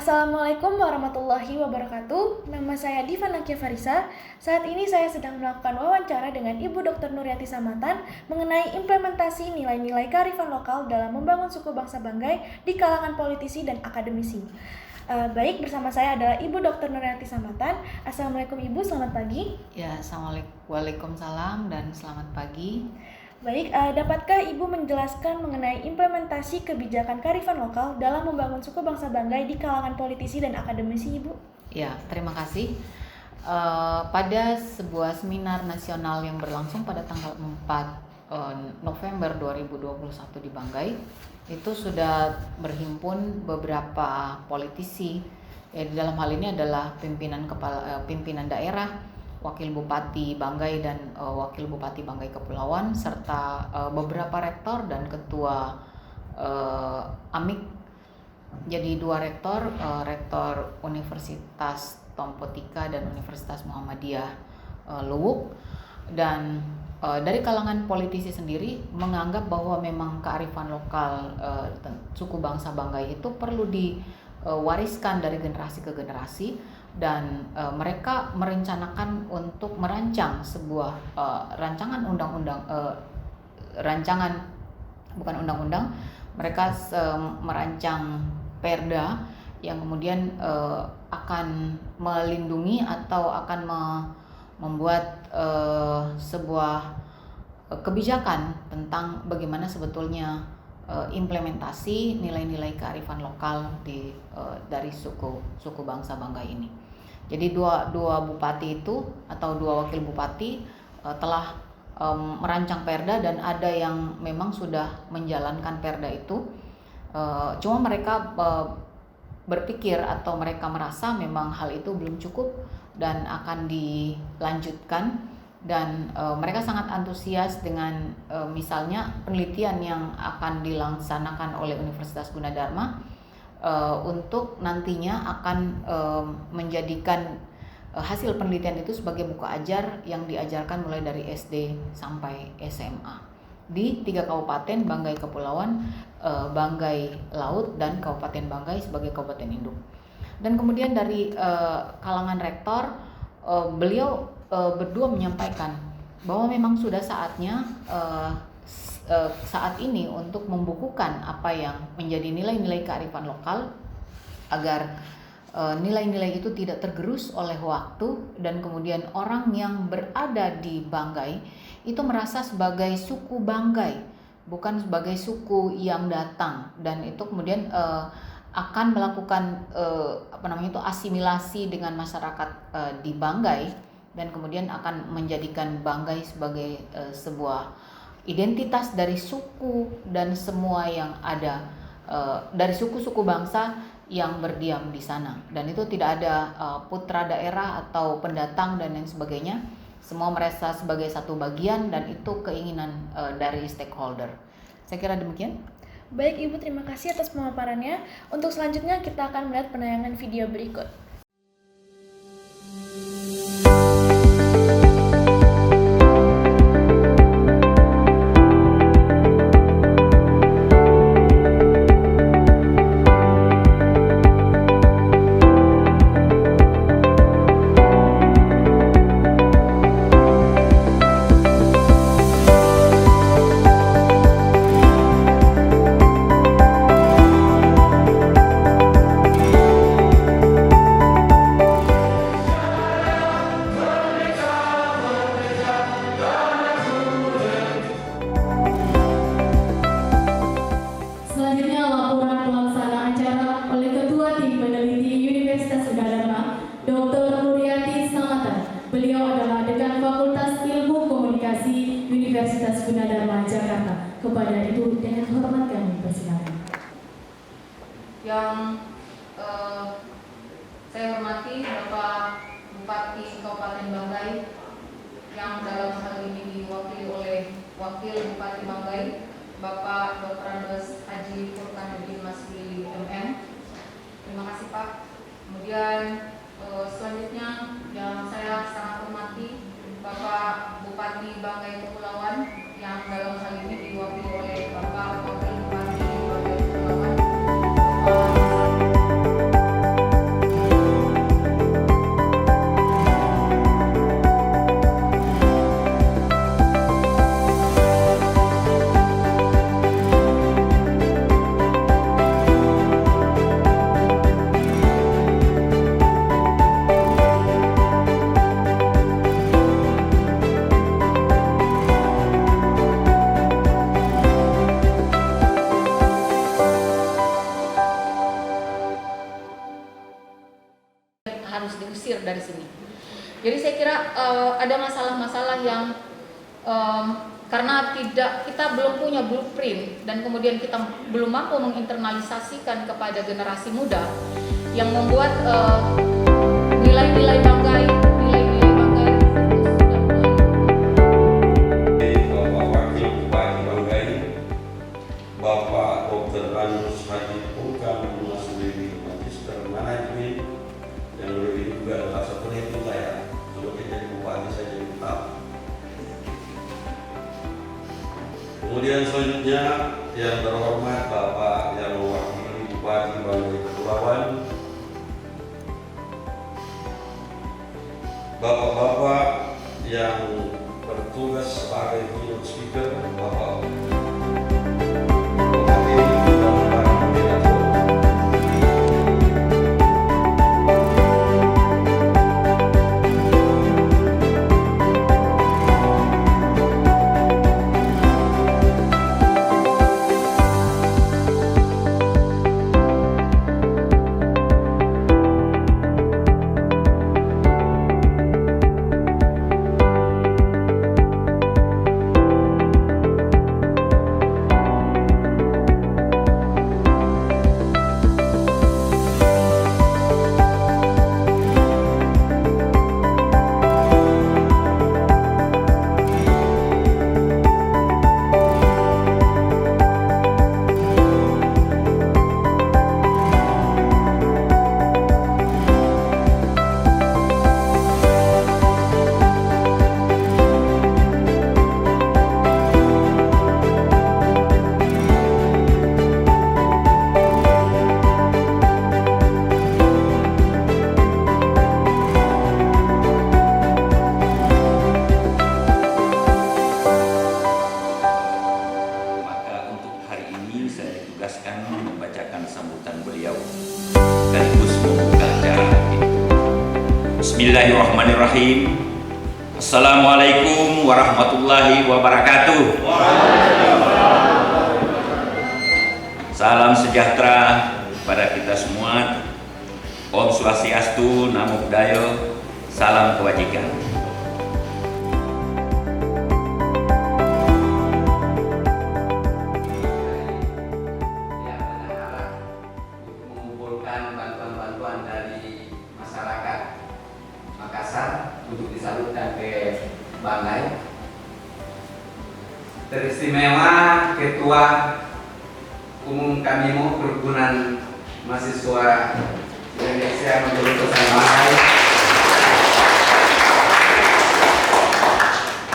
Assalamualaikum warahmatullahi wabarakatuh. Nama saya Diva Nakia Farisa. Saat ini saya sedang melakukan wawancara dengan Ibu Dr. Nuryati Samatan mengenai implementasi nilai-nilai kearifan lokal dalam membangun suku bangsa Banggai di kalangan politisi dan akademisi. Baik, bersama saya adalah Ibu Dr. Nuryati Samatan. Assalamualaikum Ibu, selamat pagi. Ya, Waalaikumsalam dan selamat pagi. Baik, dapatkah Ibu menjelaskan mengenai implementasi kebijakan kearifan lokal dalam membangun suku bangsa Banggai di kalangan politisi dan akademisi, Ibu? Ya, terima kasih. Pada sebuah seminar nasional yang berlangsung pada tanggal 4 November 2021 di Banggai, itu sudah berhimpun beberapa politisi. Ya, di dalam hal ini adalah pimpinan daerah, Wakil Bupati Banggai dan Wakil Bupati Banggai Kepulauan, serta beberapa rektor dan ketua AMIK. Jadi dua rektor, Rektor Universitas Tompotika dan Universitas Muhammadiyah Luwuk, dan dari kalangan politisi sendiri menganggap bahwa memang kearifan lokal suku bangsa Banggai itu perlu diwariskan dari generasi ke generasi, dan mereka merencanakan untuk merancang sebuah rancangan undang-undang, mereka merancang perda yang kemudian akan melindungi atau akan membuat sebuah kebijakan tentang bagaimana sebetulnya implementasi nilai-nilai kearifan lokal dari suku bangsa Banggai ini. Jadi dua bupati itu atau dua wakil bupati telah merancang perda, dan ada yang memang sudah menjalankan perda itu. Cuma mereka berpikir atau mereka merasa memang hal itu belum cukup dan akan dilanjutkan, dan mereka sangat antusias dengan misalnya penelitian yang akan dilaksanakan oleh Universitas Gunadarma untuk nantinya akan menjadikan hasil penelitian itu sebagai buku ajar yang diajarkan mulai dari SD sampai SMA di 3 kabupaten, Banggai Kepulauan, Banggai Laut, dan Kabupaten Banggai sebagai kabupaten induk. Dan kemudian dari kalangan rektor, beliau berdua menyampaikan bahwa memang sudah saatnya saat ini untuk membukukan apa yang menjadi nilai-nilai kearifan lokal agar nilai-nilai itu tidak tergerus oleh waktu, dan kemudian orang yang berada di Banggai itu merasa sebagai suku Banggai, bukan sebagai suku yang datang, dan itu kemudian akan melakukan asimilasi dengan masyarakat di Banggai, dan kemudian akan menjadikan Banggai sebagai sebuah identitas dari suku dan semua yang ada dari suku-suku bangsa yang berdiam di sana, dan itu tidak ada putra daerah atau pendatang dan lain sebagainya. Semua merasa sebagai satu bagian, dan itu keinginan dari stakeholder. Saya kira demikian. Baik Ibu, terima kasih atas pemaparannya. Untuk selanjutnya kita akan melihat penayangan video berikut. Universitas Gunadarma Jakarta. Kepada Ibu dengan hormat kami persilakan. Yang saya hormati Bapak Bupati Kabupaten Banggai, yang dalam hal ini diwakili oleh Wakil Bupati Banggai, Bapak Dr. Andes Haji Furkanuddin Masli MM. Terima kasih Pak. Kemudian selanjutnya yang saya sangat hormati Bapak Bupati Banggai Kepulauan, yang dalam hal ini diwakili oleh Bapak Wakil Bupati Banggai Kepulauan, tergeser dari sini. Jadi saya kira ada masalah-masalah yang karena kita belum punya blueprint dan kemudian kita belum mampu menginternalisasikan kepada generasi muda yang membuat nilai-nilai banggai Bapak Wakil Bupati Banggai, Bapak Dr. Anus Haji Pungkam Masudi Magister Manajemen, yang lebih juga adalah satu itu saya sebagai jadi bupati saya jadi tetap. Kemudian selanjutnya yang terhormat Bapak yang mewakili Bupati Banggai Kepulauan, Bapak-bapak yang bertugas sebagai keynote speaker, Bapak Bupati dan para moderator. Membacakan sambutan beliau sekaligus membuka acara. Bismillahirrahmanirrahim. Assalamualaikum warahmatullahi wabarakatuh. Salam sejahtera pada kita semua. Om Swastiastu, Namo Buddhaya, salam kebajikan. Bantuan dari masyarakat Makassar untuk disalurkan ke Banggai. Teristimewa Ketua Umum Kamimo Perhimpunan Mahasiswa Indonesia Menjurusan Banggai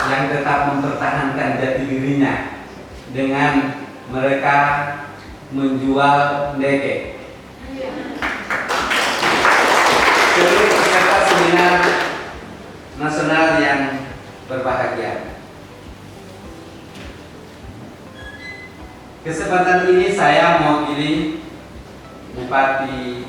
yang tetap mempertahankan jati dirinya dengan mereka menjual ndeke. Seluruh peserta seminar nasional yang berbahagia. Kesempatan ini saya mewakili Bupati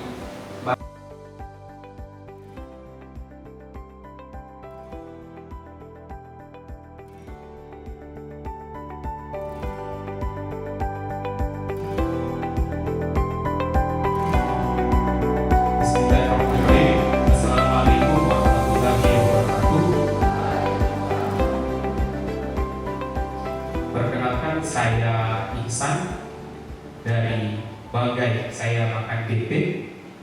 saya Ihsan dari Banggai. Saya makan BP,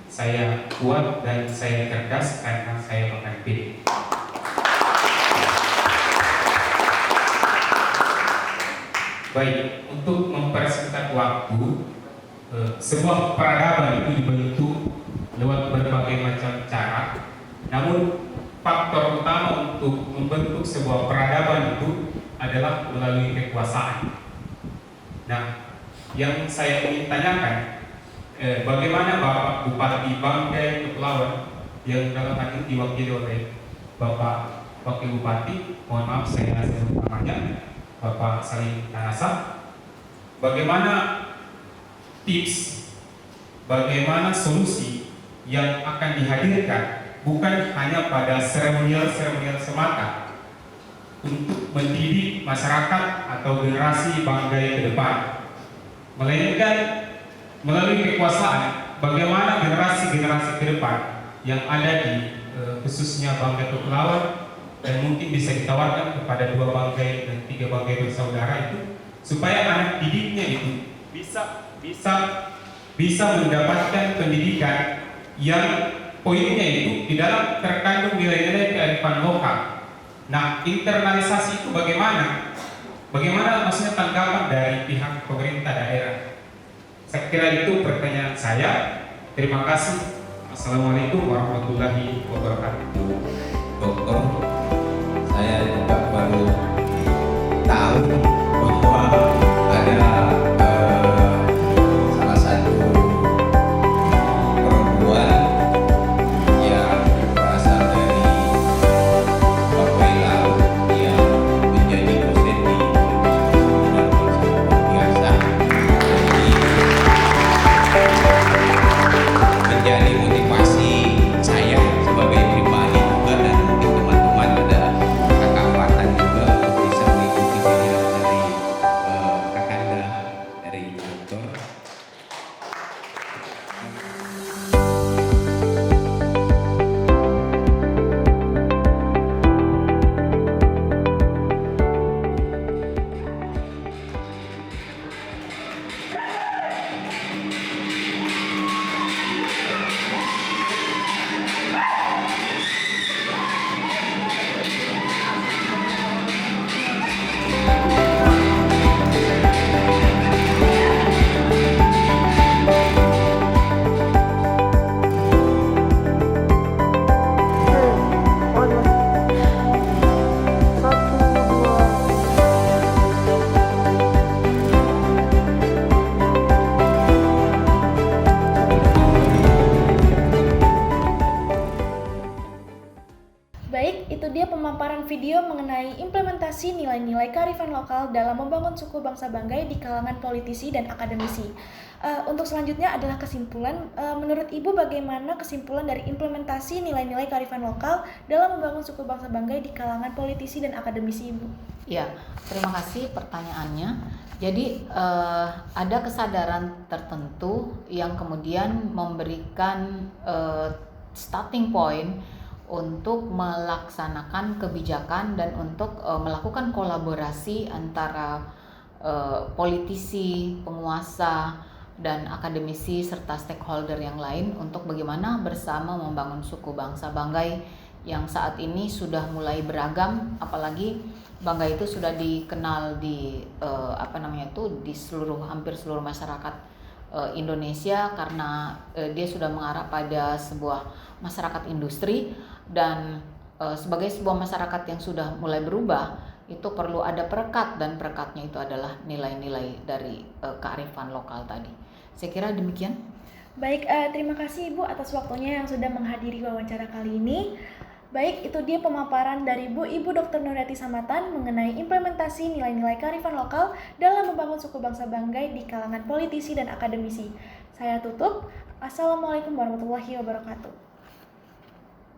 saya kuat dan saya cerdas karena saya makan B. Baik, untuk mempersingkat waktu, sebuah peradaban itu dibentuk lewat berbagai macam cara. Namun faktor utama untuk membentuk sebuah peradaban itu adalah melalui kekuasaan. Nah, yang saya ingin tanyakan, bagaimana Bapak Bupati Banggai Kepulauan yang dalam hal ini diwakili oleh Bapak Wakil Bupati, mohon maaf saya sebut namanya, Bapak Salim Tanasa, bagaimana tips, bagaimana solusi yang akan dihadirkan bukan hanya pada seremonial semata untuk mendidik masyarakat atau generasi Banggai ke depan, melainkan melalui kekuasaan bagaimana generasi ke depan yang ada di khususnya Banggai Kepulauan, dan mungkin bisa ditawarkan kepada 2 banggai dan 3 banggai bersaudara itu, supaya anak didiknya itu bisa mendapatkan pendidikan yang poinnya itu di dalam terkandung nilai-nilai kearifan lokal. Nah, internalisasi itu bagaimana? Bagaimana maksudnya tanggapan dari pihak pemerintah daerah? Saya kira itu pertanyaan saya. Terima kasih. Assalamualaikum warahmatullahi wabarakatuh. Dokter, saya juga baru tahu bahwa ada salah satu perempuan yang berasal dari Bakwai Laut yang menjadi dosen di Universitas biasa. Ini menjadi motivasi saya sebagai pribadi juga, dan mungkin teman-teman ada kakak Fatan juga bisa mengikuti video dari kakanda dari dokter. Baik, itu dia pemaparan video mengenai implementasi nilai-nilai kearifan lokal dalam membangun suku bangsa Banggai di kalangan politisi dan akademisi. Untuk selanjutnya adalah kesimpulan. Menurut Ibu, bagaimana kesimpulan dari implementasi nilai-nilai kearifan lokal dalam membangun suku bangsa Banggai di kalangan politisi dan akademisi, Ibu? Ya, terima kasih pertanyaannya. Jadi ada kesadaran tertentu yang kemudian memberikan starting point untuk melaksanakan kebijakan dan untuk melakukan kolaborasi antara politisi, penguasa, dan akademisi serta stakeholder yang lain untuk bagaimana bersama membangun suku bangsa Banggai yang saat ini sudah mulai beragam, apalagi Banggai itu sudah dikenal di di hampir seluruh masyarakat Indonesia karena dia sudah mengarah pada sebuah masyarakat industri, dan sebagai sebuah masyarakat yang sudah mulai berubah itu perlu ada perekat, dan perekatnya itu adalah nilai-nilai dari kearifan lokal tadi. Saya kira demikian. Baik, terima kasih Ibu atas waktunya yang sudah menghadiri wawancara kali ini. Baik, itu dia pemaparan dari Ibu Dr. Nuryati Samatan mengenai implementasi nilai-nilai kearifan lokal dalam membangun suku bangsa Banggai di kalangan politisi dan akademisi. Saya tutup. Assalamualaikum warahmatullahi wabarakatuh.